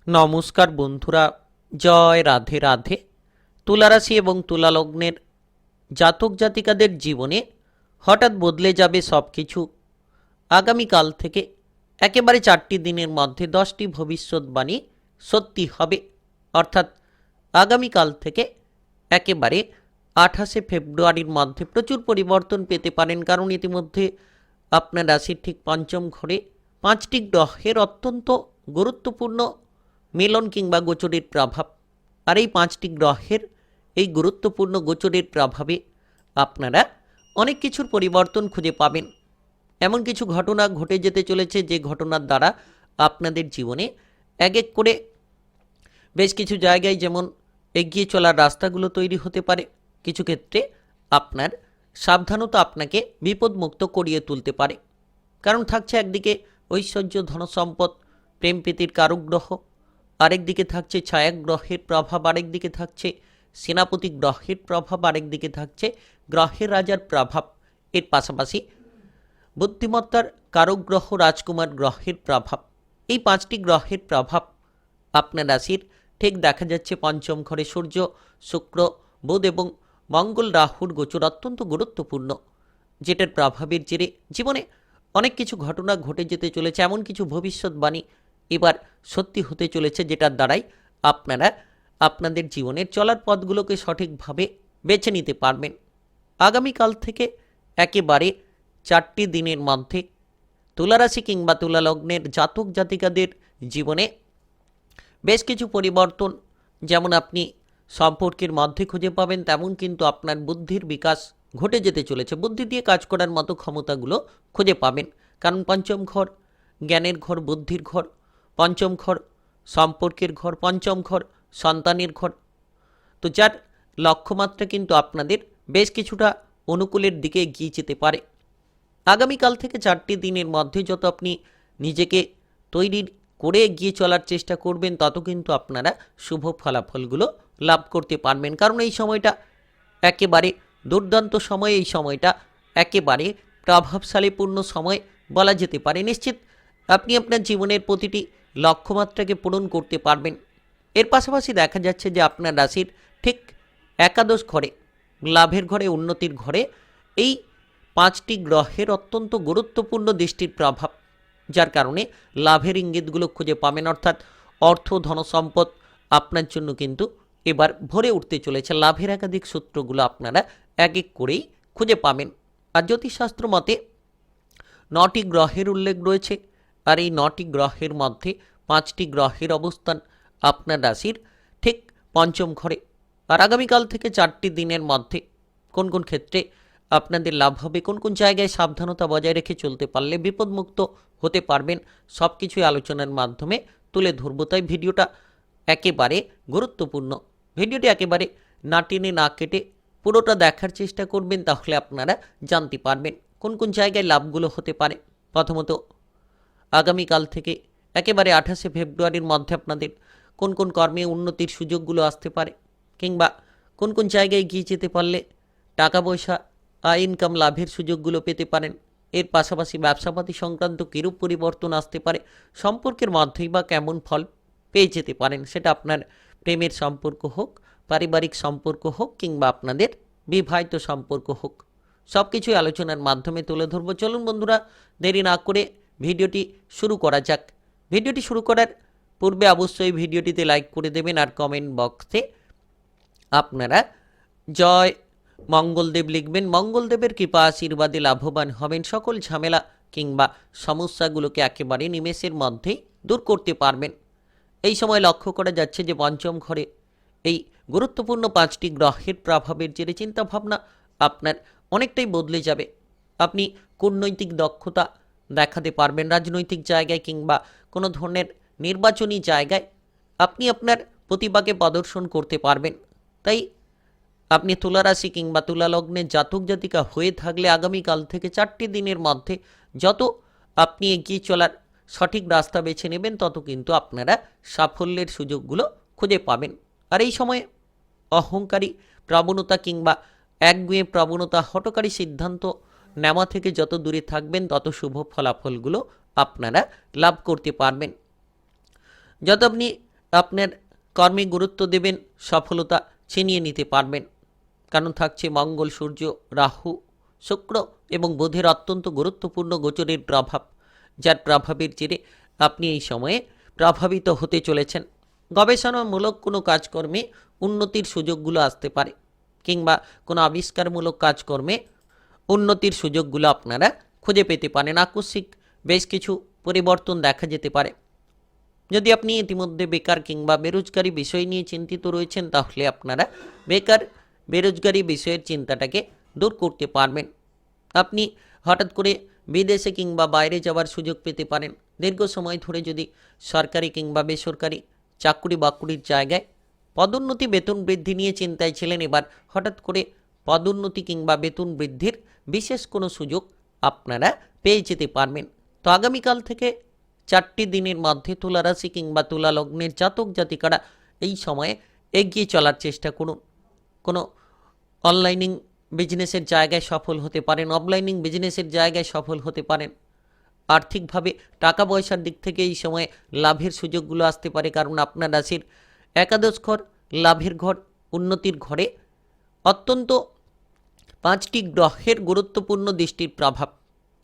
নমস্কার বন্ধুরা, জয় রাধে রাধে। তুলা রাশি এবং তুলা লগ্নের জাতক জাতিকাদের জীবনে হঠাৎ বদলে যাবে সব কিছু। আগামীকাল থেকে একেবারে 4টি দিনের মধ্যে 10টি ভবিষ্যৎবাণী সত্যি হবে। অর্থাৎ আগামীকাল থেকে একেবারে 28শে ফেব্রুয়ারির মধ্যে প্রচুর পরিবর্তন পেতে পারেন, কারণ ইতিমধ্যে আপনার রাশির ঠিক পঞ্চম ঘরে 5টি গ্রহের অত্যন্ত গুরুত্বপূর্ণ মিলন কিংবা গোচরের প্রভাব। আর এই 5টি গ্রহের এই গুরুত্বপূর্ণ গোচরের প্রভাবে আপনারা অনেক কিছুর পরিবর্তন খুঁজে পাবেন। এমন কিছু ঘটনা ঘটে যেতে চলেছে যে ঘটনার দ্বারা আপনাদের জীবনে এক এক করে বেশ কিছু জায়গায় যেমন এগিয়ে চলার রাস্তাগুলো তৈরি হতে পারে, কিছু ক্ষেত্রে আপনার সাবধানতা আপনাকে বিপদমুক্ত করিয়ে তুলতে পারে। কারণ থাকছে একদিকে ঐশ্বর্য, ধনসম্পদ, প্রেম প্রীতির কারক গ্রহ, আরেকদিকে থাকছে ছায়াগ্রহের প্রভাব, আরেকদিকে থাকছে সেনাপতি গ্রহের প্রভাব, আরেকদিকে থাকছে গ্রহের রাজার প্রভাব। এর পাশাপাশি বুদ্ধিমত্তার কারক গ্রহ রাজকুমার গ্রহের প্রভাব। এই 5টি গ্রহের প্রভাব আপনার রাশির ঠিক দেখা যাচ্ছে পঞ্চম ঘরে সূর্য, শুক্র, বুধ এবং মঙ্গল রাহুর গোচর অত্যন্ত গুরুত্বপূর্ণ, যেটার প্রভাবের জেরে জীবনে অনেক কিছু ঘটনা ঘটে যেতে চলেছে। এমন কিছু ভবিষ্যৎবাণী এবার সত্যি হতে চলেছে, যেটার দ্বারাই আপনারা আপনাদের জীবনের চলার পথগুলোকে সঠিকভাবে বেছে নিতে পারবেন। আগামীকাল থেকে একেবারে 4টি দিনের মধ্যে তুলারাশি কিংবা তুলা লগ্নের জাতক জাতিকাদের জীবনে বেশ কিছু পরিবর্তন যেমন আপনি সম্পর্কের মধ্যে খুঁজে পাবেন, তেমন কিন্তু আপনার বুদ্ধির বিকাশ ঘটে যেতে চলেছে। বুদ্ধি দিয়ে কাজ করার মতো ক্ষমতাগুলো খুঁজে পাবেন, কারণ পঞ্চম ঘর জ্ঞানের ঘর, বুদ্ধির ঘর, পঞ্চম ঘর সম্পর্কের ঘর, পঞ্চম ঘর সন্তানের ঘর। তো যার লক্ষ্যমাত্রা কিন্তু আপনাদের বেশ কিছুটা অনুকূলের দিকে এগিয়ে যেতে পারে। আগামীকাল থেকে 4টি দিনের মধ্যে যত আপনি নিজেকে তৈরি করে এগিয়ে চলার চেষ্টা করবেন, তত কিন্তু আপনারা শুভ ফলাফলগুলো লাভ করতে পারবেন। কারণ এই সময়টা একেবারে দুর্দান্ত সময়, এই সময়টা একেবারে প্রভাবশালীপূর্ণ সময় বলা যেতে পারে। নিশ্চিত আপনি আপনার জীবনের প্রতিটি লক্ষ্যমাত্রাকে পূরণ করতে পারবেন। এর পাশাপাশি দেখা যাচ্ছে যে আপনার রাশির ঠিক একাদশ ঘরে, লাভের ঘরে, উন্নতির ঘরে এই 5টি গ্রহের অত্যন্ত গুরুত্বপূর্ণ দৃষ্টির প্রভাব, যার কারণে লাভের ইঙ্গিতগুলো খুঁজে পাবেন। অর্থাৎ অর্থ, ধনসম্পদ আপনার জন্য কিন্তু এবার ভরে উঠতে চলেছে। লাভের একাধিক সূত্রগুলো আপনারা এক এক করেই খুঁজে পাবেন। আর জ্যোতিষশাস্ত্র মতে 9টি গ্রহের উল্লেখ রয়েছে, আর এই 9টি গ্রহের মধ্যে 5টি গ্রহের অবস্থান আপনার রাশির ঠিক পঞ্চম ঘরে। আর আগামীকাল থেকে 4টি দিনের মধ্যে কোন কোন ক্ষেত্রে আপনাদের লাভ হবে, কোন কোন জায়গায় সাবধানতা বজায় রেখে চলতে পারলে বিপদমুক্ত হতে পারবেন, সব কিছুই আলোচনার মাধ্যমে তুলে ধরব। তাই ভিডিওটা একেবারে গুরুত্বপূর্ণ। ভিডিওটি একেবারে না টেনে না কেটে পুরোটা দেখার চেষ্টা করবেন, তাহলে আপনারা জানতে পারবেন কোন কোন জায়গায় লাভগুলো হতে পারে। প্রথমত, আগামীকাল থেকে একেবারে 28শে ফেব্রুয়ারির মধ্যে আপনাদের কোন কোন কর্মে উন্নতির সুযোগগুলো আসতে পারে, কিংবা কোন কোন জায়গায় গিয়ে যেতে পারলে টাকা পয়সা ইনকাম লাভের সুযোগগুলো পেতে পারেন। এর পাশাপাশি ব্যবসাপাতি সংক্রান্ত কিরূপ পরিবর্তন আসতে পারে, সম্পর্কের মধ্যেই বা কেমন ফল পেয়ে যেতে পারেন, সেটা আপনার প্রেমের সম্পর্ক হোক, পারিবারিক সম্পর্ক হোক, কিংবা আপনাদের বিবাহিত সম্পর্ক হোক, সব কিছুই আলোচনার মাধ্যমে তুলে ধরবো। চলুন বন্ধুরা, দেরি না করে ভিডিওটি শুরু করা যাক। ভিডিওটি শুরু করার পূর্বে অবশ্যই ভিডিওটিতে লাইক করে দেবেন, আর কমেন্ট বক্সে আপনারা জয় মঙ্গলদেব লিখবেন। মঙ্গলদেবের কৃপা আশীর্বাদে লাভবান হবেন, সকল ঝামেলা কিংবা সমস্যাগুলোকে একেবারে নিমেষের মধ্যেই দূর করতে পারবেন। এই সময় লক্ষ্য করা যাচ্ছে যে পঞ্চম ঘরে এই গুরুত্বপূর্ণ 5টি গ্রহের প্রভাবের জেরে চিন্তাভাবনা আপনার অনেকটাই বদলে যাবে। আপনি কূটনৈতিক দক্ষতা দেখাতে পারবেন, রাজনৈতিক জায়গায় কিংবা কোনো ধরনের নির্বাচনী জায়গায় আপনি আপনার প্রতিভাকে প্রদর্শন করতে পারবেন। তাই আপনি তুলা রাশি কিংবা তুলা লগ্নের জাতক জাতিকা হয়ে থাকলে আগামীকাল থেকে 4টি দিনের মধ্যে যত আপনি এগিয়ে চলার সঠিক রাস্তা বেছে নেবেন, তত কিন্তু আপনারা সাফল্যের সুযোগগুলো খুঁজে পাবেন। আর এই সময়ে অহংকারী প্রবণতা কিংবা একগুঁয়ে প্রবণতা, হঠকারী সিদ্ধান্ত নেওয়া থেকে যত দূরে থাকবেন, তত শুভ ফলাফলগুলো আপনারা লাভ করতে পারবেন। যত আপনি আপনার কর্মে গুরুত্ব দেবেন, সফলতা ছিনিয়ে নিতে পারবেন। কারণ থাকছে মঙ্গল, সূর্য, রাহু, শুক্র এবং বুধের অত্যন্ত গুরুত্বপূর্ণ গোচরের প্রভাব, যার প্রভাবের জেরে আপনি এই সময়ে প্রভাবিত হতে চলেছেন। গবেষণামূলক কোনো কাজকর্মে উন্নতির সুযোগগুলো আসতে পারে, কিংবা কোনো আবিষ্কারমূলক কাজকর্মে উন্নতির সুযোগগুলো আপনারা খুঁজে পেতে পারেন। আকস্মিক বেশ কিছু পরিবর্তন দেখা যেতে পারে। যদি আপনি ইতিমধ্যে বেকার কিংবা বেরোজগারি বিষয় নিয়ে চিন্তিত রয়েছেন, তাহলে আপনারা বেকার বেরোজগারি বিষয়ের চিন্তাটাকে দূর করতে পারবেন। আপনি হঠাৎ করে বিদেশে কিংবা বাইরে যাওয়ার সুযোগ পেতে পারেন। দীর্ঘ সময় ধরে যদি সরকারি কিংবা বেসরকারি চাকরি বাকরির জায়গায় পদোন্নতি, বেতন বৃদ্ধি নিয়ে চিন্তায় ছিলেন, এবার হঠাৎ করে পদোন্নতি কিংবা বেতন বৃদ্ধির বিশেষ কোনো সুযোগ আপনারা পেয়ে যেতে পারবেন। তো আগামীকাল থেকে 4টি দিনের মধ্যে তুলা রাশি কিংবা তুলা লগ্নের জাতক জাতিকারা এই সময়ে এগিয়ে চলার চেষ্টা করুন। কোনো অনলাইনিং বিজনেসের জায়গায় সফল হতে পারেন, অফলাইনিং বিজনেসের জায়গায় সফল হতে পারেন। আর্থিকভাবে টাকা পয়সার দিক থেকে এই সময়ে লাভের সুযোগগুলো আসতে পারে, কারণ আপনার রাশির একাদশ ঘর, লাভের ঘর, উন্নতির ঘরে অত্যন্ত 5টি গ্রহের গুরুত্বপূর্ণ দৃষ্টির প্রভাব,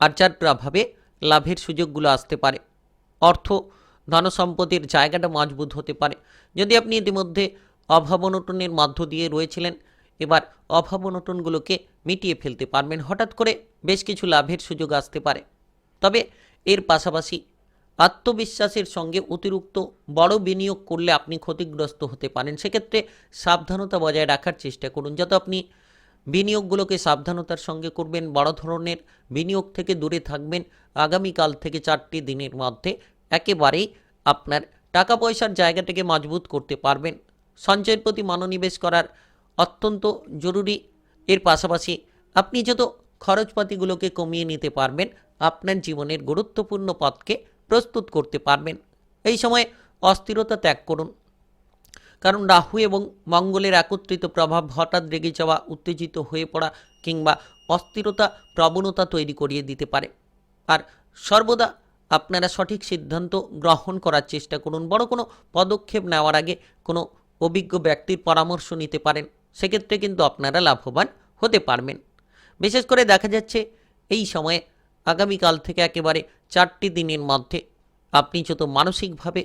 আর যার প্রভাবে লাভের সুযোগগুলো আসতে পারে। অর্থ ধনসম্পদের জায়গাটা মজবুত হতে পারে। যদি আপনি ইতিমধ্যে অভাব অনটনের মধ্য দিয়ে রয়েছিলেন, এবার অভাব অনটনগুলোকে মিটিয়ে ফেলতে পারবেন। হঠাৎ করে বেশ কিছু লাভের সুযোগ আসতে পারে। তবে এর পাশাপাশি আত্মবিশ্বাসের সঙ্গে অতিরিক্ত বড় বিনিয়োগ করলে আপনি ক্ষতিগ্রস্ত হতে পারেন। সেক্ষেত্রে সাবধানতা বজায় রাখার চেষ্টা করুন, যাতে আপনি বিনিয়োগগুলোকে সাবধানতার সঙ্গে করবেন। বড় ধরনের বিনিয়োগ থেকে দূরে থাকবেন। আগামীকাল থেকে 4টি দিনের মধ্যে একেবারেই আপনার টাকা পয়সার জায়গাটাকে মজবুত করতে পারবেন। সঞ্চয়ের প্রতি মনোনিবেশ করার অত্যন্ত জরুরি। এর পাশাপাশি আপনি যত খরচপাতিগুলোকে কমিয়ে নিতে পারবেন, আপনার জীবনের গুরুত্বপূর্ণ পথকে প্রস্তুত করতে পারবেন। এই সময় অস্থিরতা ত্যাগ করুন, কারণ রাহু এবং মঙ্গলের একত্রিত প্রভাব হঠাৎ রেগে যাওয়া, উত্তেজিত হয়ে পড়া কিংবা অস্থিরতা প্রবণতা তৈরি করিয়ে দিতে পারে। আর সর্বদা আপনারা সঠিক সিদ্ধান্ত গ্রহণ করার চেষ্টা করুন। বড় কোনো পদক্ষেপ নেওয়ার আগে কোনো অভিজ্ঞ ব্যক্তির পরামর্শ নিতে পারেন, সেক্ষেত্রে কিন্তু আপনারা লাভবান হতে পারবেন। বিশেষ করে দেখা যাচ্ছে এই সময়ে আগামীকাল থেকে একেবারে 4টি দিনের মধ্যে আপনি যত মানসিকভাবে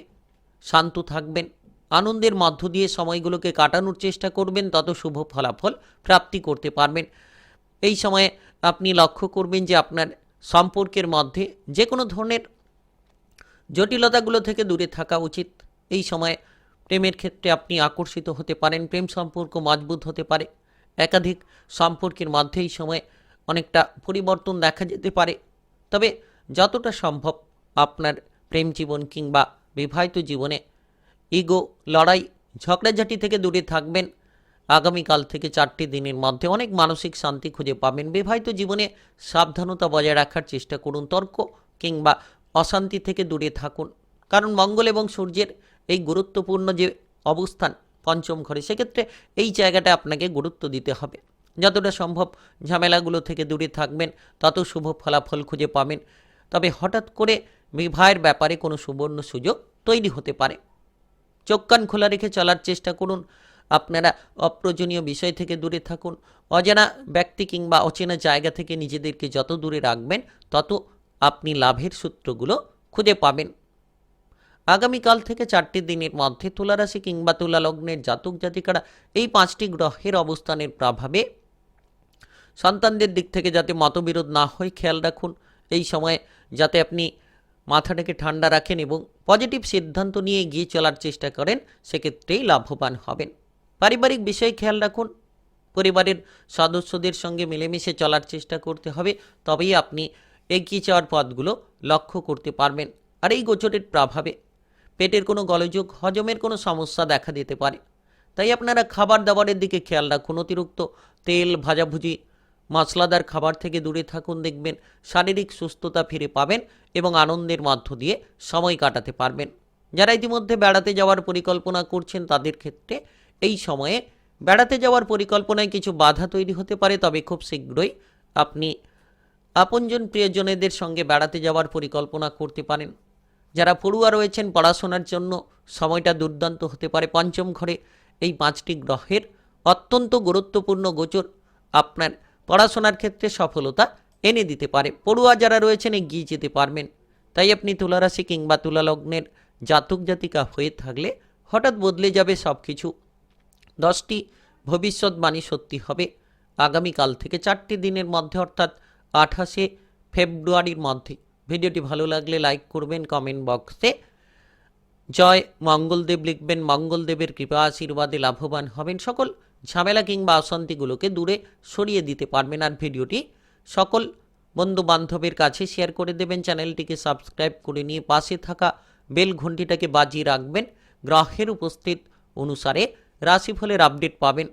শান্ত থাকবেন, আনন্দের মধ্য দিয়ে সময়গুলোকে কাটানোর চেষ্টা করবেন, তত শুভ ফলাফল প্রাপ্তি করতে পারবেন। এই সময়ে আপনি লক্ষ্য করবেন যে আপনার সম্পর্কের মধ্যে যে কোনো ধরনের জটিলতাগুলো থেকে দূরে থাকা উচিত। এই সময়ে প্রেমের ক্ষেত্রে আপনি আকর্ষিত হতে পারেন, প্রেম সম্পর্ক মজবুত হতে পারে। একাধিক সম্পর্কের মধ্যে এই সময়ে অনেকটা পরিবর্তন দেখা যেতে পারে। তবে যতটা সম্ভব আপনার প্রেম জীবন কিংবা বিবাহিত জীবনে ইগো, লড়াই, ঝগড়াঝাটি থেকে দূরে থাকবেন। আগামীকাল থেকে 4টি দিনের মধ্যে অনেক মানসিক শান্তি খুঁজে পাবেন। বিবাহিত জীবনে সাবধানতা বজায় রাখার চেষ্টা করুন। তর্ক কিংবা অশান্তি থেকে দূরে থাকুন, কারণ মঙ্গল এবং সূর্যের এই গুরুত্বপূর্ণ যে অবস্থান পঞ্চম ঘরে, সেক্ষেত্রে এই জায়গাটা আপনাকে গুরুত্ব দিতে হবে। যতটা সম্ভব ঝামেলাগুলো থেকে দূরে থাকবেন, তত শুভ ফলাফল খুঁজে পাবেন। তবে হঠাৎ করে বিবাহের ব্যাপারে কোনো সুবর্ণ সুযোগ তৈরি হতে পারে। চোখ কান খোলা রেখে চলার চেষ্টা করুন। আপনারা অপ্রয়োজনীয় বিষয় থেকে দূরে থাকুন। অজানা ব্যক্তি কিংবা অচেনা জায়গা থেকে নিজেদেরকে যত দূরে রাখবেন, তত আপনি লাভের সূত্রগুলো খুঁজে পাবেন। আগামীকাল থেকে 4টি দিনের মধ্যে তুলা রাশি কিংবা তুলা লগ্নের জাতক জাতিকারা এই 5টি গ্রহের অবস্থানের প্রভাবে সন্তানদের দিক থেকে যাতে মতবিরোধ না হয় খেয়াল রাখুন। এই সময়ে যাতে আপনি মাথাটাকে ঠান্ডা রাখেন এবং পজিটিভ সিদ্ধান্ত নিয়ে এগিয়ে চলার চেষ্টা করেন, সেক্ষেত্রেই লাভবান হবেন। পারিবারিক বিষয়ে খেয়াল রাখুন। পরিবারের সদস্যদের সঙ্গে মিলেমিশে চলার চেষ্টা করতে হবে, তবেই আপনি এগিয়ে যাওয়ার পথগুলো লক্ষ্য করতে পারবেন। আর এই গোচরের প্রভাবে পেটের কোনো গোলযোগ, হজমের কোনো সমস্যা দেখা দিতে পারে। তাই আপনারা খাবার দাবারের দিকে খেয়াল রাখুন। অতিরিক্ত তেল, ভাজাভুজি, মশলাদার খাবার থেকে দূরে থাকুন। দেখবেন শারীরিক সুস্থতা ফিরে পাবেন এবং আনন্দের মধ্য দিয়ে সময় কাটাতে পারবেন। যারা ইতিমধ্যে বেড়াতে যাওয়ার পরিকল্পনা করছেন, তাদের ক্ষেত্রে এই সময়ে বেড়াতে যাওয়ার পরিকল্পনায় কিছু বাধা তৈরি হতে পারে, তবে খুব শীঘ্রই আপনি আপনজন প্রিয়জনেদের সঙ্গে বেড়াতে যাওয়ার পরিকল্পনা করতে পারেন। যারা পড়ুয়া রয়েছেন পড়াশোনার জন্য সময়টা দুর্দান্ত হতে পারে। পঞ্চম ঘরে এই 5টি গ্রহের অত্যন্ত গুরুত্বপূর্ণ গোচর আপনার পড়াশোনার ক্ষেত্রে সফলতা এনে দিতে পারে। পড়ুয়া যারা রয়েছেন এগিয়ে যেতে পারবেন। তাই আপনি তুলা রাশি কিংবা তুলা লগ্নের জাতক জাতিকা হয়ে থাকলে হঠাৎ বদলে যাবে সব কিছু। 10টি ভবিষ্যৎবাণী সত্যি হবে আগামীকাল থেকে 4টি দিনের মধ্যে, অর্থাৎ 28শে ফেব্রুয়ারির মধ্যে। ভিডিওটি ভালো লাগলে লাইক করবেন, কমেন্ট বক্সে জয় মঙ্গলদেব লিখবেন। মঙ্গলদেবের কৃপা আশীর্বাদে লাভবান হবেন, সকল ঝামেলা কিংবা অশান্তিগুলোকে দূরে সরিয়ে দিতে পারবেন। আর ভিডিওটি সকল বন্ধু বান্ধবের কাছে শেয়ার করে দেবেন। চ্যানেলটিকে সাবস্ক্রাইব করে নিয়ে পাশে থাকা বেল ঘন্টিটাকে বাজিয়ে রাখবেন। গ্রহের উপস্থিত অনুসারে রাশিফলের আপডেট পাবেন।